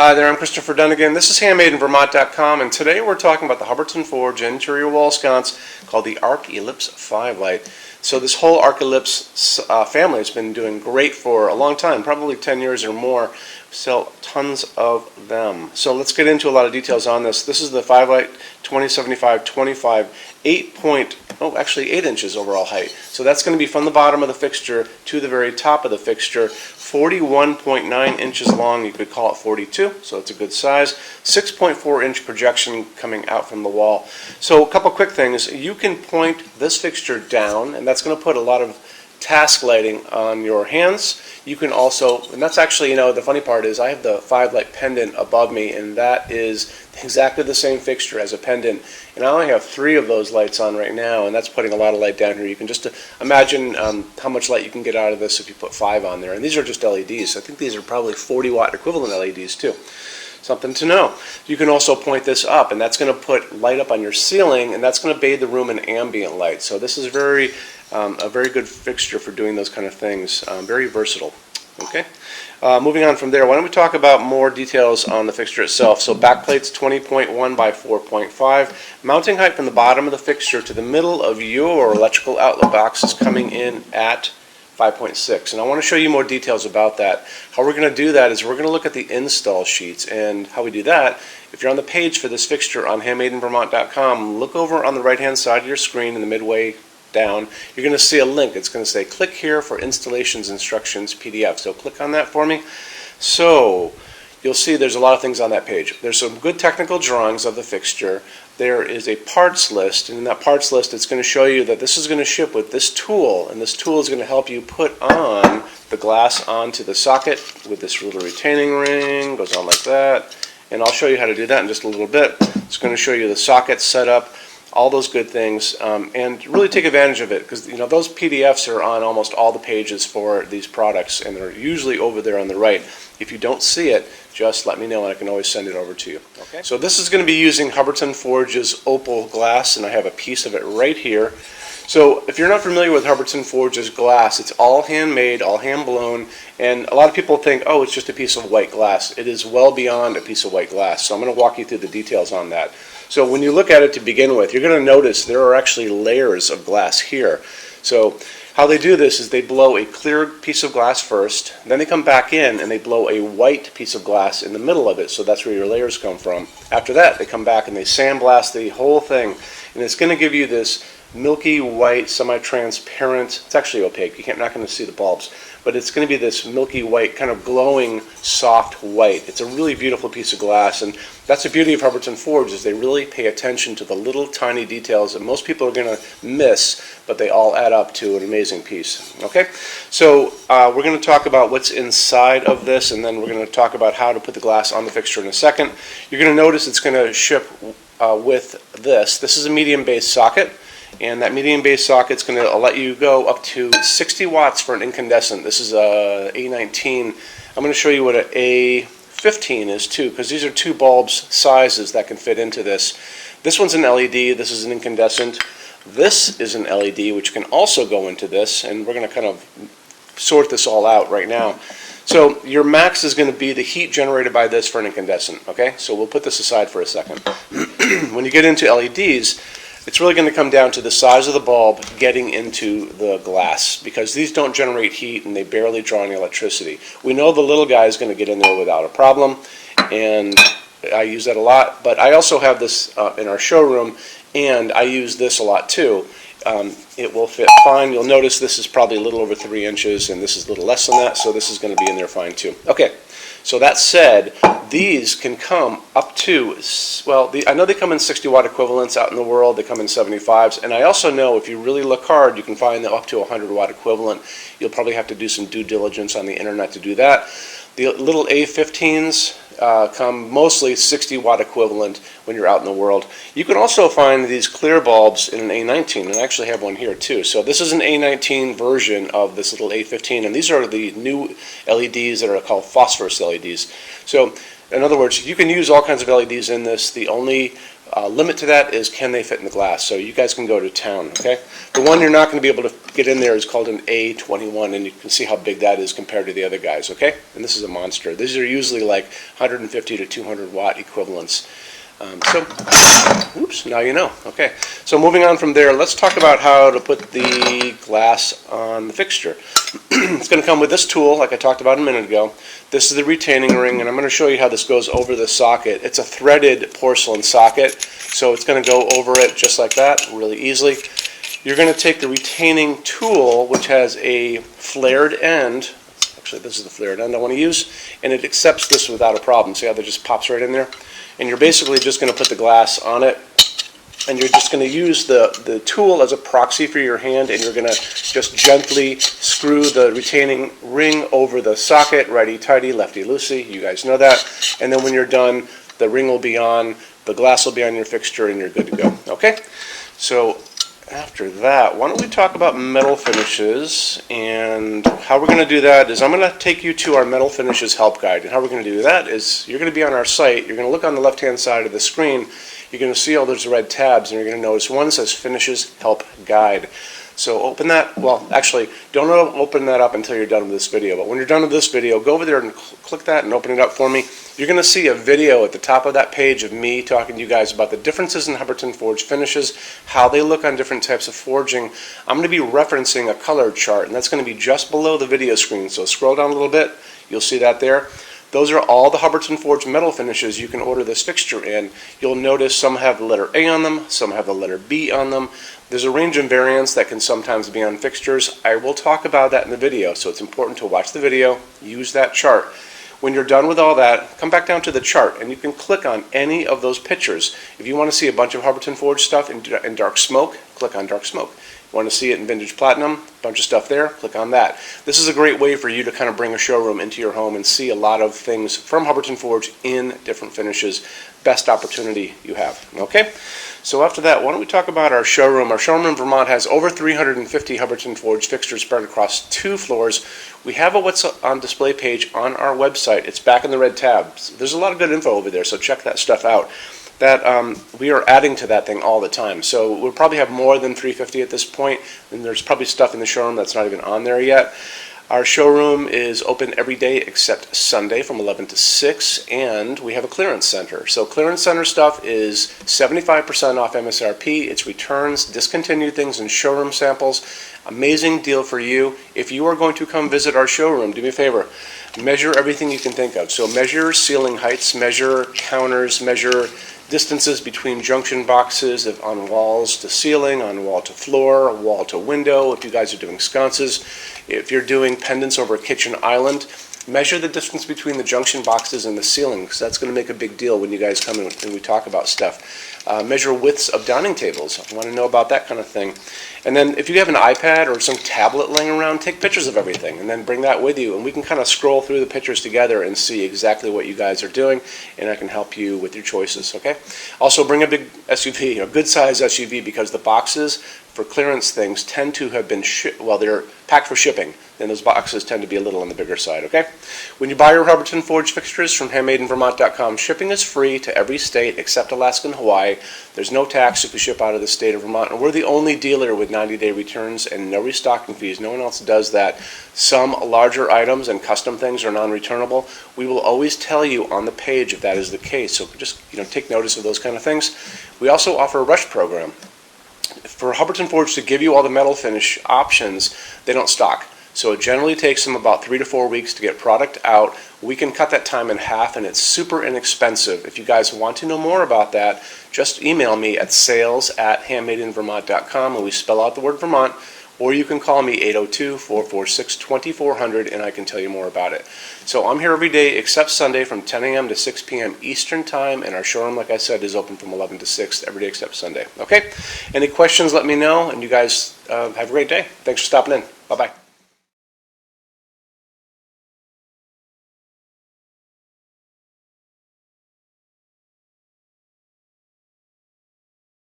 Hi there, I'm Christopher Dunnigan. This is HandmadeInVermont.com, and today we're talking about the Hubbardton Forge interior wall sconce called the Arc Ellipse 5 Light. So this whole Arc Ellipse family has been doing great for a long time, probably 10 years or more. We sell tons of them. So let's get into a lot of details on this. This is the 5 Light 2075-25, 8 inches overall height. So that's going to be from the bottom of the fixture to the very top of the fixture. 41.9 inches long, you could call it 42, so it's a good size. 6.4 inch projection coming out from the wall. So a couple quick things. You can point this fixture down, and that's going to put a lot of task lighting on your hands. You can also, and that's actually, the funny part is I have the 5 Light pendant above me, and that is exactly the same fixture as a pendant. And I only have 3 of those lights on right now, and that's putting a lot of light down here. You can just imagine how much light you can get out of this if you put 5 on there. And these are just LEDs. I think these are probably 40 watt equivalent LEDs too. Something to know. You can also point this up, and that's going to put light up on your ceiling, and that's going to bathe the room in ambient light. So this is a very good fixture for doing those kind of things. Very versatile. Okay. Moving on from there, why don't we talk about more details on the fixture itself. So backplate's 20.1 by 4.5. Mounting height from the bottom of the fixture to the middle of your electrical outlet box is coming in at 5.6, and I want to show you more details about that. How we're going to do that is we're going to look at the install sheets, and how we do that, if you're on the page for this fixture on HandmadeInVermont.com, look over on the right hand side of your screen in the midway down. You're going to see a link. It's going to say click here for installations instructions PDF. So click on that for me. So you'll see there's a lot of things on that page. There's some good technical drawings of the fixture. There is a parts list, and in that parts list it's going to show you that this is going to ship with this tool, and this tool is going to help you put on the glass onto the socket with this little retaining ring. Goes on like that, and I'll show you how to do that in just a little bit. It's going to show you the socket setup, all those good things, and really take advantage of it, because those PDFs are on almost all the pages for these products, and they're usually over there on the right. If you don't see it, just let me know and I can always send it over to you. Okay. So this is going to be using Hubbardton Forge's opal glass, and I have a piece of it right here. So if you're not familiar with Hubbardton Forge's glass, it's all handmade, all hand blown, and a lot of people think, oh, it's just a piece of white glass. It is well beyond a piece of white glass, so I'm going to walk you through the details on that. So when you look at it to begin with, you're going to notice there are actually layers of glass here. So how they do this is they blow a clear piece of glass first, then they come back in and they blow a white piece of glass in the middle of it, so that's where your layers come from. After that, they come back and they sandblast the whole thing, and it's going to give you this milky white, semi-transparent, it's actually opaque, you're not going to see the bulbs, but it's going to be this milky white, kind of glowing, soft white. It's a really beautiful piece of glass, and that's the beauty of Hubbardton Forge, is they really pay attention to the little tiny details that most people are going to miss, but they all add up to an amazing piece. Okay, so we're going to talk about what's inside of this, and then we're going to talk about how to put the glass on the fixture in a second. You're going to notice it's going to ship with this. This is a medium base socket, and that medium base socket's going to let you go up to 60 watts for an incandescent. This is a A19. I'm going to show you what an A15 is too, because these are 2 bulbs sizes that can fit into this. This one's an LED, this is an incandescent. This is an LED, which can also go into this, and we're going to kind of sort this all out right now. So your max is going to be the heat generated by this for an incandescent, okay? So we'll put this aside for a second. When you get into LEDs, it's really going to come down to the size of the bulb getting into the glass, because these don't generate heat and they barely draw any electricity. We know the little guy is going to get in there without a problem, and I use that a lot, but I also have this in our showroom, and I use this a lot too. It will fit fine. You'll notice this is probably a little over 3 inches, and this is a little less than that, so this is going to be in there fine too. Okay, so that said, these can come up to, well, I know they come in 60 watt equivalents out in the world. They come in 75s, and I also know if you really look hard, you can find them up to 100 watt equivalent. You'll probably have to do some due diligence on the internet to do that. The little A15s come mostly 60 watt equivalent when you're out in the world. You can also find these clear bulbs in an A19, and I actually have one here too. So this is an A19 version of this little A15, and these are the new LEDs that are called phosphorus LEDs. So in other words, you can use all kinds of LEDs in this. The only limit to that is can they fit in the glass. So you guys can go to town, okay? The one you're not going to be able to get in there is called an A21, and you can see how big that is compared to the other guys, okay? And this is a monster. These are usually like 150 to 200 watt equivalents. Oops, now you know. Okay, so moving on from there, let's talk about how to put the glass on the fixture. It's going to come with this tool, like I talked about a minute ago. This is the retaining ring, and I'm going to show you how this goes over the socket. It's a threaded porcelain socket, so it's going to go over it just like that, really easily. You're going to take the retaining tool, which has a flared end. Actually, this is the flared end I want to use, and it accepts this without a problem. See how that just pops right in there? And you're basically just going to put the glass on it, and you're just going to use the tool as a proxy for your hand, and you're going to just gently screw the retaining ring over the socket, righty-tighty, lefty-loosey, you guys know that. And then when you're done, the ring will be on, the glass will be on your fixture, and you're good to go, okay? So after that, why don't we talk about metal finishes, and how we're going to do that is I'm going to take you to our metal finishes help guide. And how we're going to do that is you're going to be on our site, you're going to look on the left hand side of the screen, you're going to see all those red tabs, and you're going to notice one says finishes help guide. So open that, well actually don't open that up until you're done with this video, but when you're done with this video, go over there and click that and open it up for me. You're going to see a video at the top of that page of me talking to you guys about the differences in Hubbardton forged finishes, how they look on different types of forging. I'm going to be referencing a color chart, and that's going to be just below the video screen, so scroll down a little bit, you'll see that there. Those are all the Hubbardton forged metal finishes you can order this fixture in. You'll notice some have the letter A on them, some have the letter B on them. There's a range of variants that can sometimes be on fixtures. I will talk about that in the video, so it's important to watch the video, use that chart. When you're done with all that, come back down to the chart, and you can click on any of those pictures. If you want to see a bunch of Hubbardton forged stuff in dark smoke, click on dark smoke. Want to see it in vintage platinum, a bunch of stuff there, click on that. This is a great way for you to kind of bring a showroom into your home and see a lot of things from Hubbardton Forge in different finishes. Best opportunity you have, okay? So after that, why don't we talk about our showroom. Our showroom in Vermont has over 350 Hubbardton Forge fixtures spread across 2 floors. We have a what's on display page on our website. It's back in the red tabs. There's a lot of good info over there, so check that stuff out. That we are adding to that thing all the time. So we'll probably have more than 350 at this point, and there's probably stuff in the showroom that's not even on there yet. Our showroom is open every day except Sunday from 11 to 6, and we have a clearance center. So clearance center stuff is 75% off MSRP. It's returns, discontinued things, and showroom samples. Amazing deal for you. If you are going to come visit our showroom, do me a favor. Measure everything you can think of. So measure ceiling heights, measure counters, measure distances between junction boxes on walls to ceiling, on wall to floor, wall to window, if you guys are doing sconces. If you're doing pendants over a kitchen island, measure the distance between the junction boxes and the ceiling, because that's going to make a big deal when you guys come in and we talk about stuff. Measure widths of dining tables. I want to know about that kind of thing. And then if you have an iPad or some tablet laying around, take pictures of everything and then bring that with you, and we can kind of scroll through the pictures together and see exactly what you guys are doing, and I can help you with your choices, okay? Also bring a big SUV, a good size SUV, because the boxes for clearance things tend to have been they're packed for shipping, then those boxes tend to be a little on the bigger side, okay? When you buy your Hubbardton Forge fixtures from HandmadeInVermont.com, shipping is free to every state except Alaska and Hawaii. There's no tax if you ship out of the state of Vermont, and we're the only dealer with 90-day returns and no restocking fees. No one else does that. Some larger items and custom things are non-returnable. We will always tell you on the page if that is the case, so just take notice of those kind of things. We also offer a rush program. For Hubbardton Forge to give you all the metal finish options, they don't stock. So it generally takes them about 3 to 4 weeks to get product out. We can cut that time in half, and it's super inexpensive. If you guys want to know more about that, just email me at sales@HandmadeInVermont.com, and we spell out the word Vermont, or you can call me 802-446-2400, and I can tell you more about it. So I'm here every day except Sunday from 10 a.m. to 6 p.m. Eastern Time, and our showroom, like I said, is open from 11 to 6 every day except Sunday. Okay? Any questions, let me know, and you guys have a great day. Thanks for stopping in. Bye-bye.